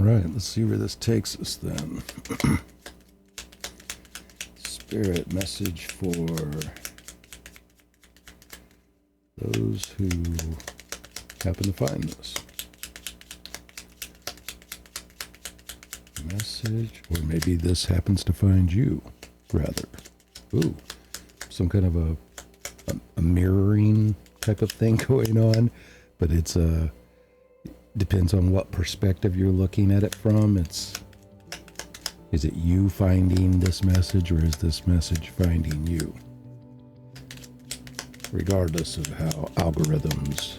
right, let's see where this takes us then. Spirit message for those who happen to find this. Message, or maybe this happens to find you, rather. Ooh, some kind of a mirroring type of thing going on, but it's depends on what perspective you're looking at it from. Is it you finding this message, or is this message finding you? Regardless of how algorithms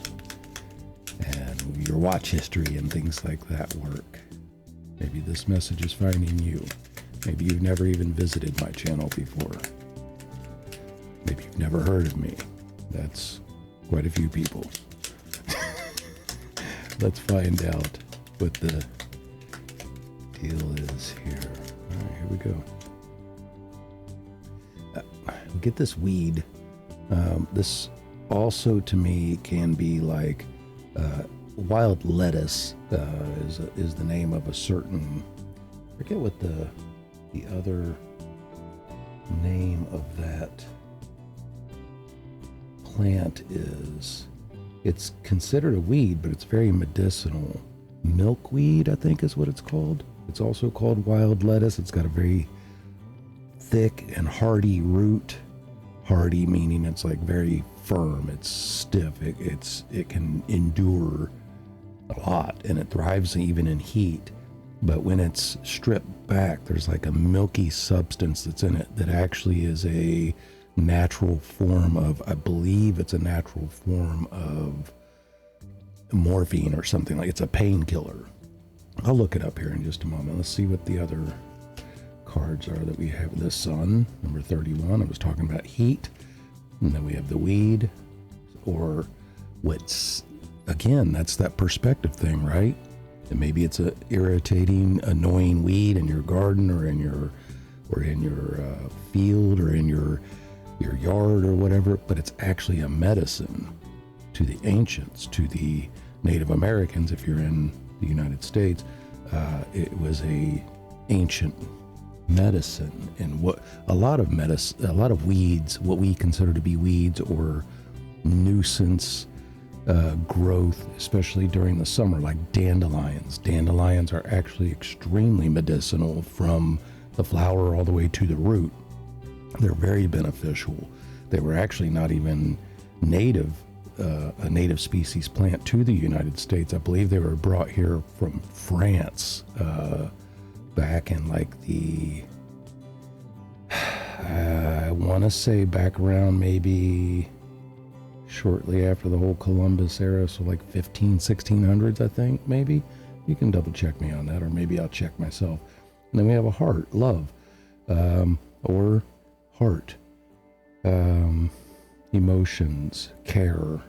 and your watch history and things like that work. Maybe this message is finding you. Maybe you've never even visited my channel before. Maybe you've never heard of me. That's quite a few people. Let's find out what the deal is here. All right, here we go. Get this weed. This also to me can be like wild lettuce is the name of a certain, I forget what the other name of that plant is. It's considered a weed, but it's very medicinal. Milkweed, I think is what it's called. It's also called wild lettuce. It's got a very thick and hardy root. Hardy meaning it's like very firm, it's stiff, it can endure a lot, and it thrives even in heat. But when it's stripped back, there's like a milky substance that's in it that actually is a natural form of, I believe it's a natural form of morphine or something. Like it's a painkiller. I'll look it up here in just a moment. Let's see what the other cards are that we have. The sun, number 31. I was talking about heat. And then we have the weed, or what's, again, that's that perspective thing, right? And maybe it's a irritating, annoying weed in your garden, or in your field, or in your yard or whatever, but it's actually a medicine to the ancients, to the Native Americans. If you're in the United States, it was a ancient medicine. And what a lot of weeds, what we consider to be weeds or nuisance growth, especially during the summer, like dandelions. Dandelions are actually extremely medicinal from the flower all the way to the root. They're very beneficial. They were actually not even native, a native species plant to the United States. I believe they were brought here from France back in like the, I want to say back around maybe shortly after the whole Columbus era, so like 1600s, I think, maybe. You can double check me on that, or maybe I'll check myself. And then we have a heart, love, or heart, emotions, care.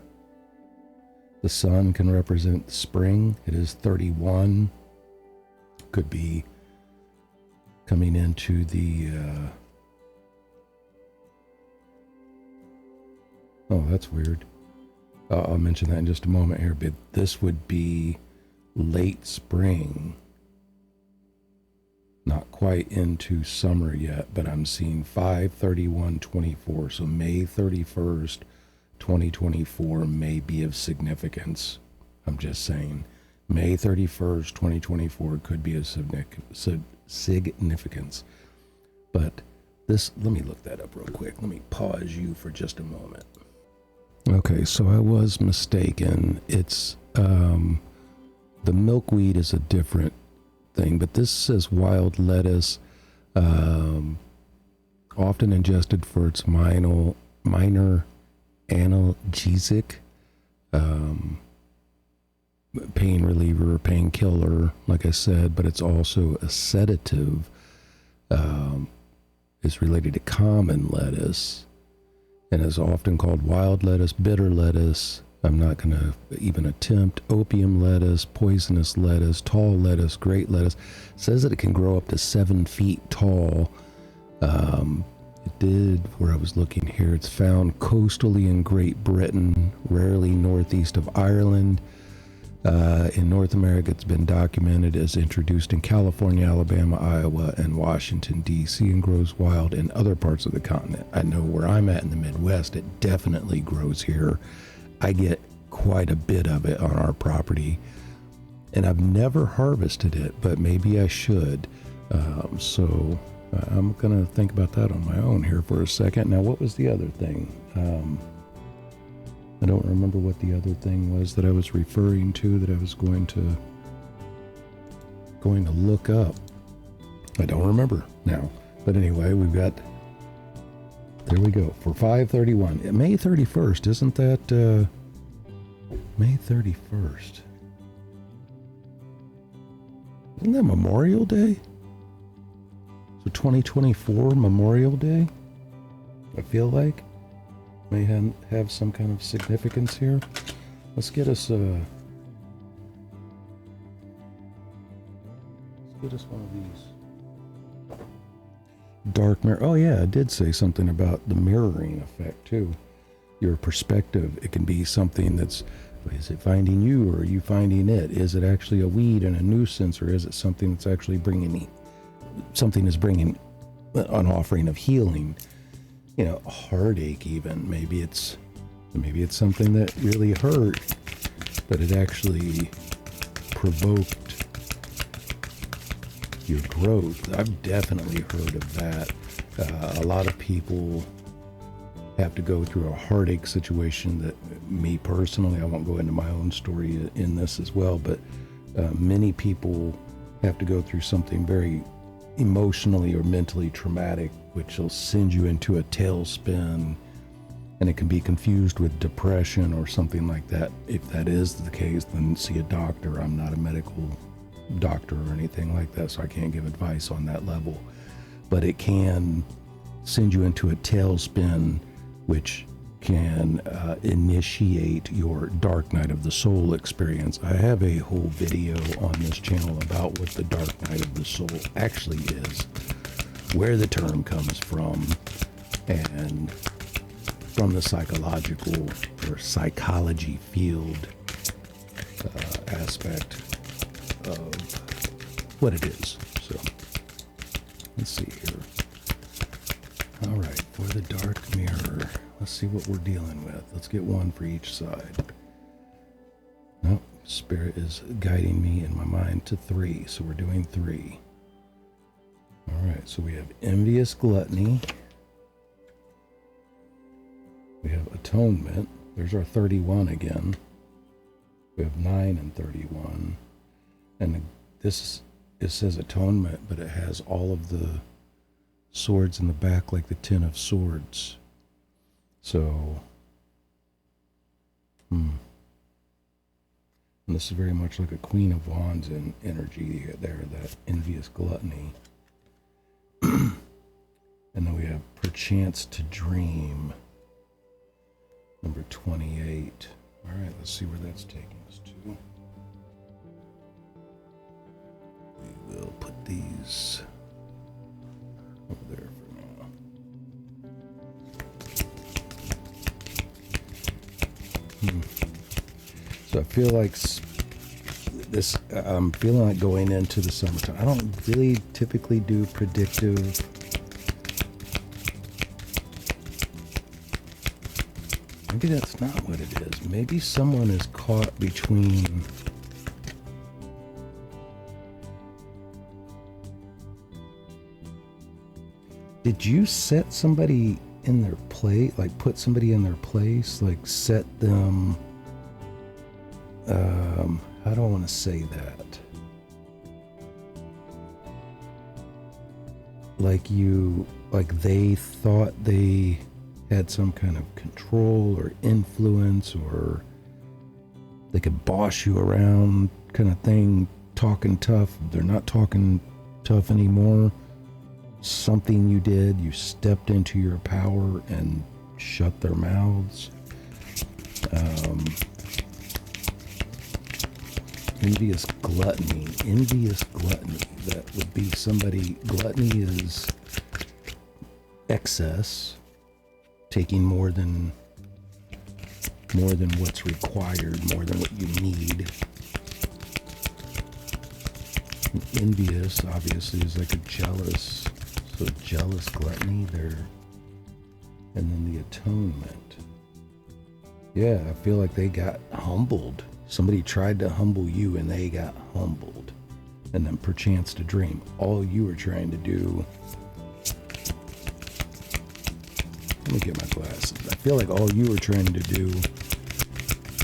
The sun can represent spring. It is 31. Could be coming into the oh, that's weird. I'll mention that in just a moment here, but this would be late spring. Not quite into summer yet, but I'm seeing 5/31/24. So May 31st, 2024 may be of significance. I'm just saying. May 31st, 2024 could be of significance. But this, let me look that up real quick. Let me pause you for just a moment. Okay, so I was mistaken. It's, the milkweed is a different thing, but this says wild lettuce, often ingested for its minor analgesic, pain reliever, painkiller, like I said, but it's also a sedative. Is related to common lettuce and is often called wild lettuce, bitter lettuce. I'm not going to even attempt opium lettuce, poisonous lettuce, tall lettuce, great lettuce. It says that it can grow up to 7 feet tall. It did, where I was looking here, it's found coastally in Great Britain, rarely northeast of Ireland. In North America, it's been documented as introduced in California, Alabama, Iowa, and Washington, D.C., and grows wild in other parts of the continent. I know where I'm at in the Midwest, it definitely grows here. I get quite a bit of it on our property, and I've never harvested it, but maybe I should. So I'm going to think about that on my own here for a second. Now, what was the other thing? I don't remember what the other thing was that I was referring to that I was going to look up. I don't remember now. But anyway, we've got, there we go, for 5/31. May 31st, isn't that May 31st? Isn't that Memorial Day? So 2024 Memorial Day, I feel like. May have some kind of significance here. Let's get us one of these dark mirror. Oh yeah, I did say something about the mirroring effect too. Your perspective, it can be something that's, is it finding you or are you finding it? Is it actually a weed and a nuisance, or is it something that's actually bringing an offering of healing? You know, heartache even. Maybe it's something that really hurt, but it actually provoked your growth. I've definitely heard of that. A lot of people have to go through a heartache situation that, me personally, I won't go into my own story in this as well, but many people have to go through something very emotionally or mentally traumatic, which will send you into a tailspin, and it can be confused with depression or something like that. If that is the case, then see a doctor. I'm not a medical doctor or anything like that, so I can't give advice on that level. But it can send you into a tailspin, which can initiate your dark night of the soul experience. I have a whole video on this channel about what the dark night of the soul actually is, where the term comes from, and from the psychological or psychology field aspect of what it is. So let's see here. All right, for the dark mirror, let's see what we're dealing with. Let's get one for each side. Nope, Spirit is guiding me in my mind to 3, so we're doing 3. All right, so we have Envious, Gluttony. We have Atonement. There's our 31 again. We have 9 and 31. And it says Atonement, but it has all of the swords in the back, like the 10 of Swords. So, and this is very much like a Queen of Wands in energy there, that Envious Gluttony. And then we have Perchance to Dream, number 28. All right, let's see where that's taking us to. We will put these over there for now. So I feel like this, I'm feeling like going into the summertime. I don't really typically do predictive maybe that's not what it is. Maybe someone is caught between did you set somebody in their place, like put somebody in their place, like set them, how do I want to say that? Like they thought they had some kind of control or influence, or they could boss you around kind of thing, talking tough. They're not talking tough anymore. Something you did, you stepped into your power and shut their mouths. Envious Gluttony. Envious Gluttony. That would be somebody, gluttony is excess, taking more than what's required, more than what you need. Envious obviously is like a jealous, so jealous gluttony there. And then the Atonement. Yeah, I feel like they got humbled. Somebody tried to humble you and they got humbled. And then perchance to dream. All you were trying to do... Let me get my glasses. I feel like all you were trying to do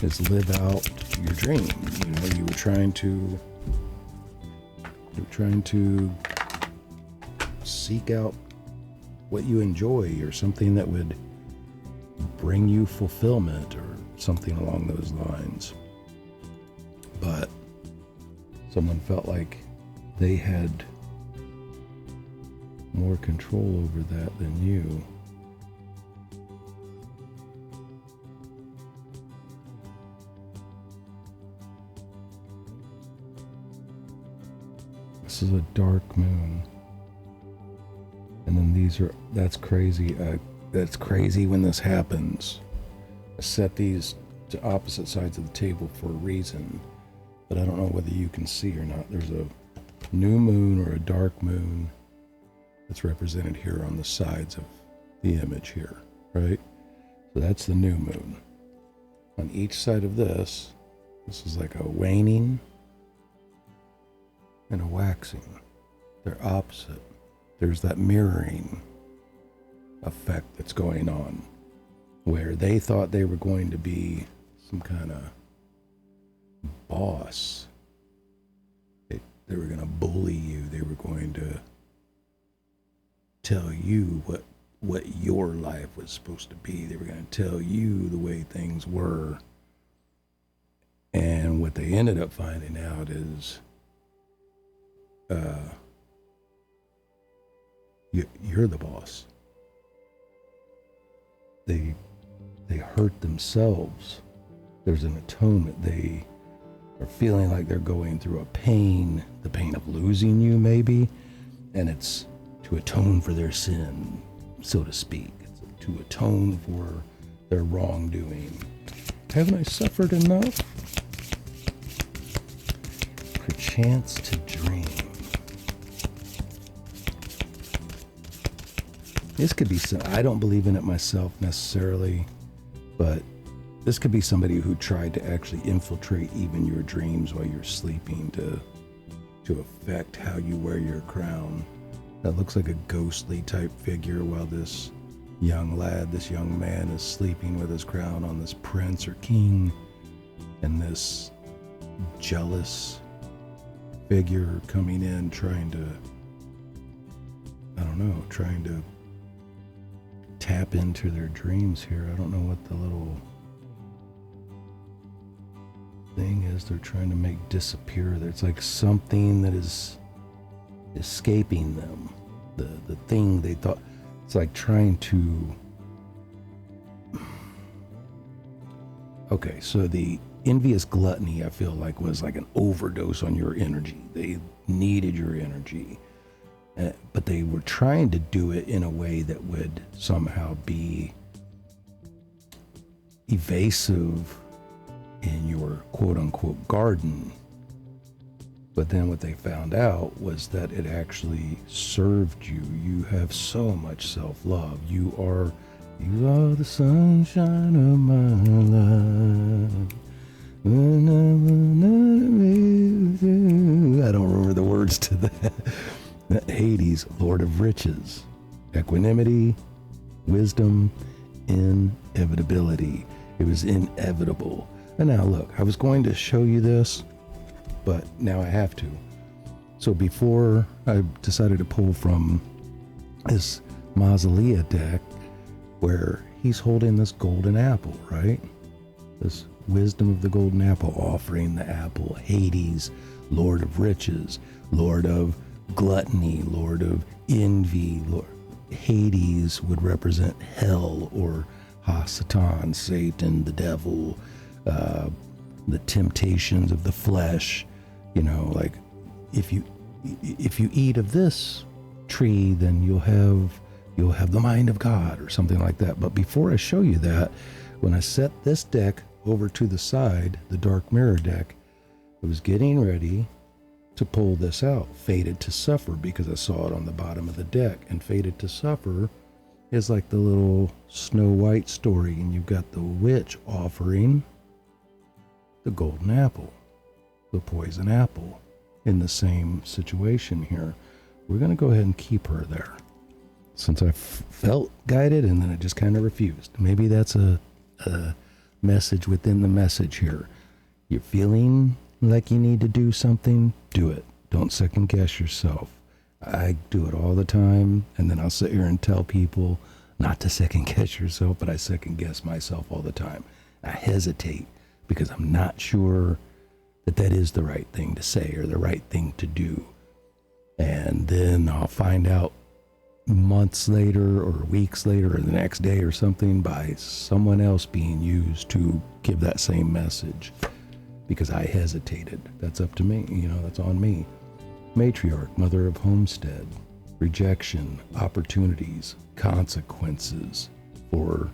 is live out your dream. You know, you were trying to seek out what you enjoy or something that would bring you fulfillment or something along those lines. But someone felt like they had more control over that than you. This is a dark moon. And then that's crazy. That's crazy when this happens. I set these to opposite sides of the table for a reason, but I don't know whether you can see or not. There's a new moon or a dark moon that's represented here on the sides of the image here, right? So that's the new moon. On each side of this is like a waning and a waxing. They're opposite. There's that mirroring effect that's going on where they thought they were going to be some kind of boss. They were going to bully you. They were going to tell you what your life was supposed to be. They were going to tell you the way things were. And what they ended up finding out is you're the boss. They hurt themselves. There's an atonement. They are feeling like they're going through a pain, the pain of losing you maybe, and it's to atone for their sin, so to speak. It's to atone for their wrongdoing. Haven't I suffered enough? Perchance to dream. This could be I don't believe in it myself necessarily, but this could be somebody who tried to actually infiltrate even your dreams while you're sleeping to affect how you wear your crown. That looks like a ghostly type figure while this young man is sleeping with his crown on this prince or king, and this jealous figure coming in trying to tap into their dreams here. I don't know what the little thing is they're trying to make disappear. It's like something that is escaping them. The thing they thought, it's like trying to... Okay, so the envious gluttony, I feel like, was like an overdose on your energy. They needed your energy. But they were trying to do it in a way that would somehow be evasive in your quote-unquote garden. But then what they found out was that it actually served you. You have so much self-love. You are the sunshine of my life. I don't remember the words to that. Hades, Lord of Riches, equanimity, wisdom, inevitability. It was inevitable. And now look, I was going to show you this, but now I have to. So before I decided to pull from this Mausolea deck where he's holding this golden apple, right? This wisdom of the golden apple, offering the apple. Hades, Lord of Riches, Lord of Gluttony, Lord of Envy. Hades would represent hell, or Hasatan, Satan, the devil, the temptations of the flesh. You know, like if you eat of this tree, then you'll have the mind of God, or something like that. But before I show you that, when I set this deck over to the side, the dark mirror deck, I was getting ready to pull this out. Fated to suffer, because I saw it on the bottom of the deck. And fated to suffer is like the little Snow White story, and you've got the witch offering the golden apple, the poison apple, in the same situation here. We're going to go ahead and keep her there, since I felt guided and then I just kind of refused. Maybe that's a message within the message here. You're feeling like you need to do something, do it. Don't second guess yourself. I do it all the time, and then I'll sit here and tell people not to second guess yourself, but I second guess myself all the time. I hesitate because I'm not sure that that is the right thing to say or the right thing to do. And then I'll find out months later or weeks later or the next day or something by someone else being used to give that same message because I hesitated. That's up to me, that's on me. Matriarch, mother of homestead, rejection, opportunities, consequences, for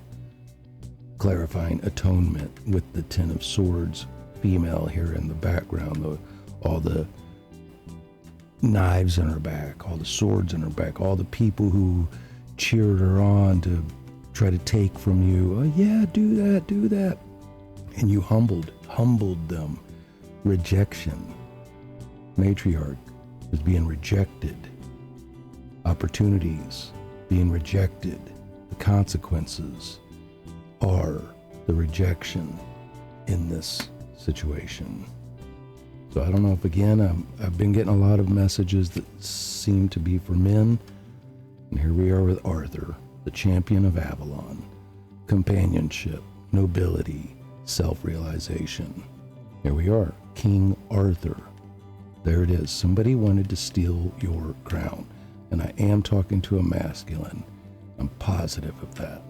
clarifying atonement with the Ten of Swords female here in the background, all the knives in her back, all the swords in her back, all the people who cheered her on to try to take from you. Oh yeah, do that. And you humbled them. Rejection. Matriarch was being rejected. Opportunities being rejected. The consequences are the rejection in this situation. So I don't know if, again, I've been getting a lot of messages that seem to be for men. And here we are with Arthur, the champion of Avalon. Companionship, nobility, self-realization. Here we are, King Arthur. There it is. Somebody wanted to steal your crown. And I am talking to a masculine. I'm positive of that.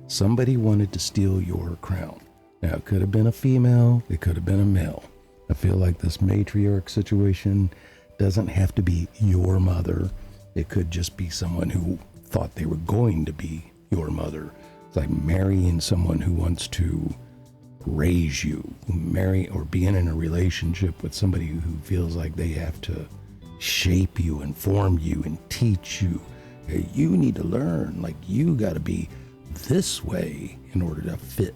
Somebody wanted to steal your crown. Now, it could have been a female. It could have been a male. I feel like this matriarch situation doesn't have to be your mother. It could just be someone who thought they were going to be your mother. It's like marrying someone who wants to raise you, marry or being in a relationship with somebody who feels like they have to shape you and form you and teach you. Hey, you need to learn, like you got to be this way in order to fit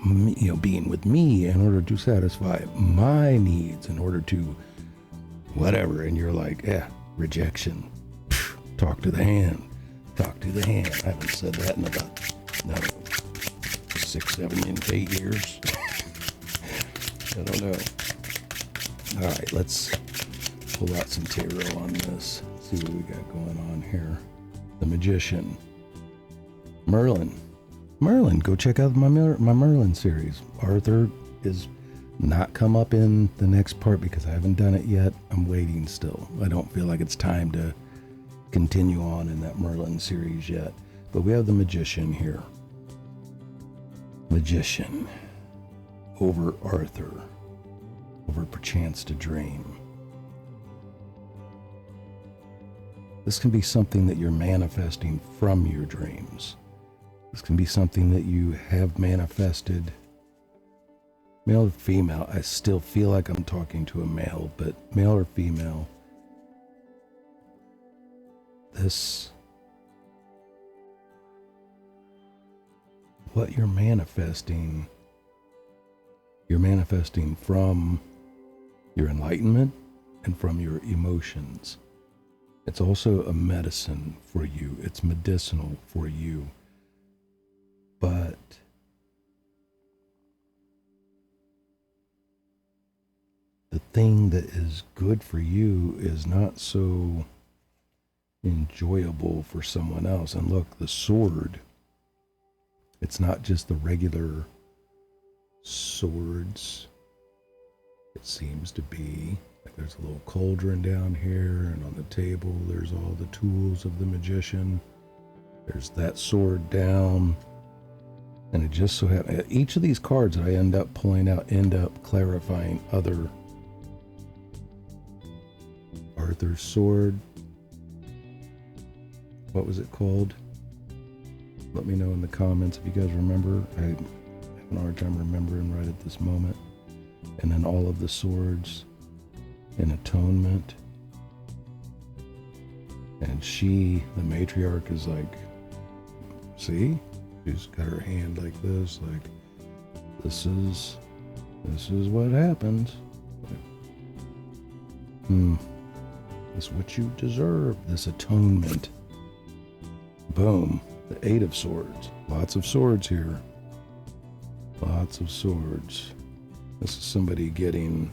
me, being with me, in order to satisfy my needs, in order to whatever. And you're like, rejection. Talk to the hand. I haven't said that in about 6, 7, 8 years. I don't know. All right, let's pull out some tarot on this. See what we got going on here. The Magician. Merlin, go check out my Merlin series. Arthur is not come up in the next part because I haven't done it yet. I'm waiting still. I don't feel like it's time to continue on in that Merlin series yet. But we have the Magician here. Magician. Over Arthur. Over perchance to dream. This can be something that you're manifesting from your dreams. This can be something that you have manifested. Male or female, I still feel like I'm talking to a male, but male or female, what you're manifesting from your enlightenment and from your emotions. It's also a medicine for you. It's medicinal for you. But the thing that is good for you is not so enjoyable for someone else. And look, the sword, it's not just the regular swords. It seems to be like there's a little cauldron down here, and on the table there's all the tools of the magician. There's that sword down. And it just so happens, each of these cards that I end up pulling out end up clarifying other. Arthur's sword. What was it called? Let me know in the comments if you guys remember. I have an hard time remembering right at this moment. And then all of the swords. in Atonement. And she, the matriarch, is like, see? She's got her hand like this, like, this is what happens. This is what you deserve, this atonement. Boom, the 8 of Swords. Lots of swords here. Lots of swords. This is somebody getting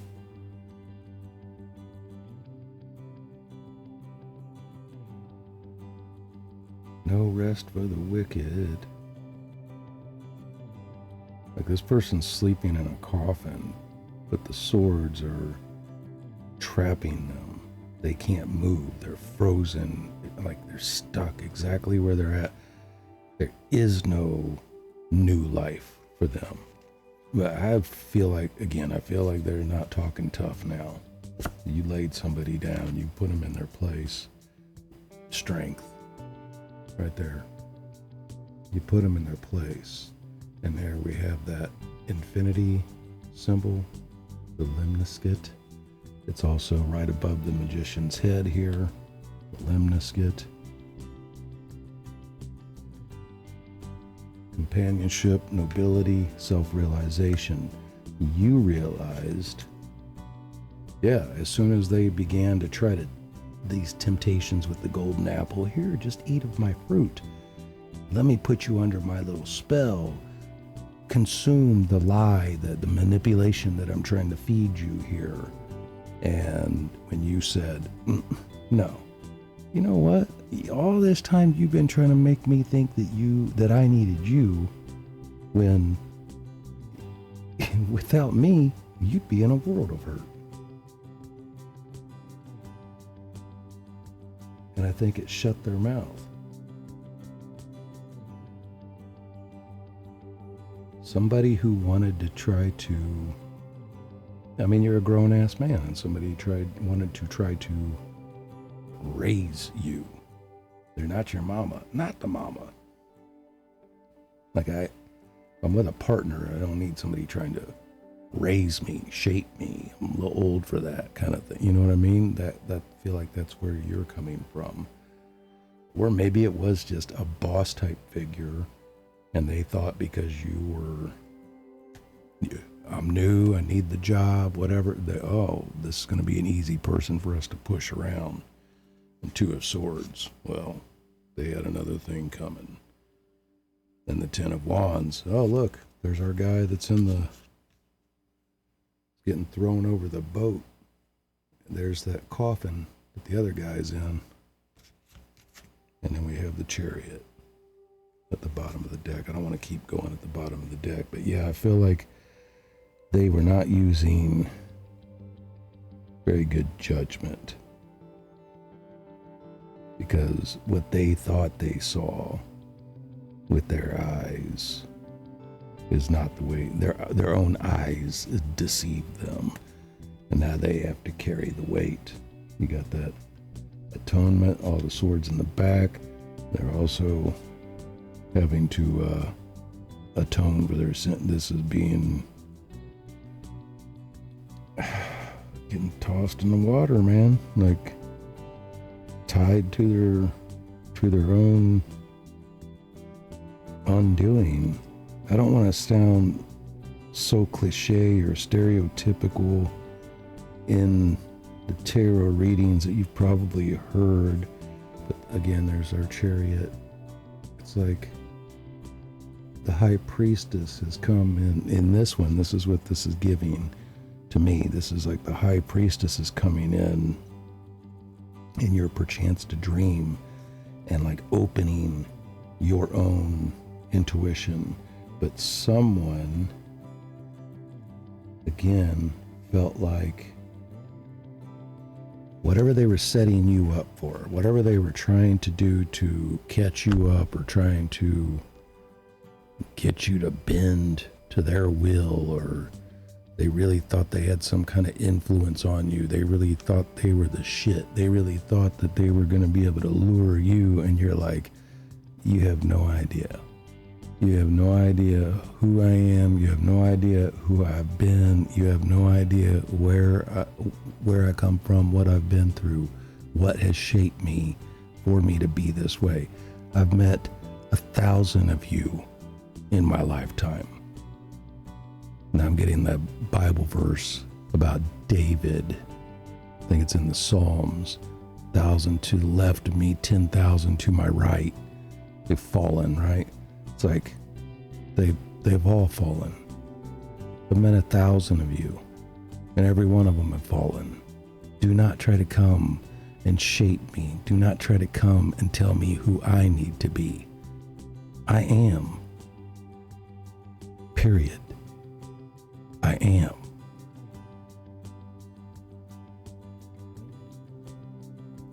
no rest for the wicked. Like this person's sleeping in a coffin, but the swords are trapping them. They can't move. They're frozen. Like they're stuck exactly where they're at. There is no new life for them. But I feel like they're not talking tough now. You laid somebody down. You put them in their place. Strength. Right there. You put them in their place. And there we have that infinity symbol, the lemniscate. It's also right above the magician's head here, the lemniscate. Companionship, nobility, self-realization. You realized, as soon as they began to try these temptations with the golden apple, here, just eat of my fruit. Let me put you under my little spell. Consume the lie, the manipulation that I'm trying to feed you here. And when you said, no, you know what? All this time you've been trying to make me think that I needed you, when without me, you'd be in a world of hurt. And I think it shut their mouth. Somebody who wanted to try to, you're a grown-ass man, and somebody wanted to try to raise you. They're not your mama, not the mama. Like I'm with a partner, I don't need somebody trying to raise me, shape me. I'm a little old for that kind of thing. You know what I mean? That feel like that's where you're coming from. Or maybe it was just a boss type figure, and they thought because you were, I'm new, I need the job, whatever, this is going to be an easy person for us to push around. And 2 of Swords, well, they had another thing coming. And the 10 of Wands, oh look, there's our guy that's getting thrown over the boat. There's that coffin that the other guy's in. And then we have the Chariot at the bottom of the deck. I don't want to keep going at the bottom of the deck, but I feel like they were not using very good judgment, because what they thought they saw with their eyes is not the way their own eyes deceived them, and now they have to carry the weight. You got that Atonement, all the swords in the back. They're also having to atone for their sin. This is being getting tossed in the water, man, like tied to their own undoing. I don't want to sound so cliche or stereotypical in the tarot readings that you've probably heard, but again, there's our Chariot. It's like the High Priestess has come in this one. This is what this is giving to me. This is like the High Priestess is coming in your perchance to dream, and like opening your own intuition. But someone, again, felt like whatever they were setting you up for, whatever they were trying to do to catch you up or trying to get you to bend to their will, or they really thought they had some kind of influence on you. They really thought they were the shit. They really thought that they were going to be able to lure you, and you're like, you have no idea. You have no idea who I am. You have no idea who I've been. You have no idea where I come from, what I've been through, what has shaped me for me to be this way. I've met 1,000 of you in my lifetime. Now I'm getting that Bible verse about David. I think it's in the Psalms. 1,000 to the left of me, 10,000 to my right. They've fallen, right? It's like they've all fallen. I've met 1,000 of you, and every one of them have fallen. Do not try to come and shape me. Do not try to come and tell me who I need to be. I am. Period. I am.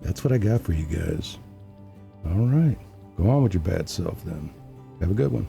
That's what I got for you guys. All right. Go on with your bad self then. Have a good one.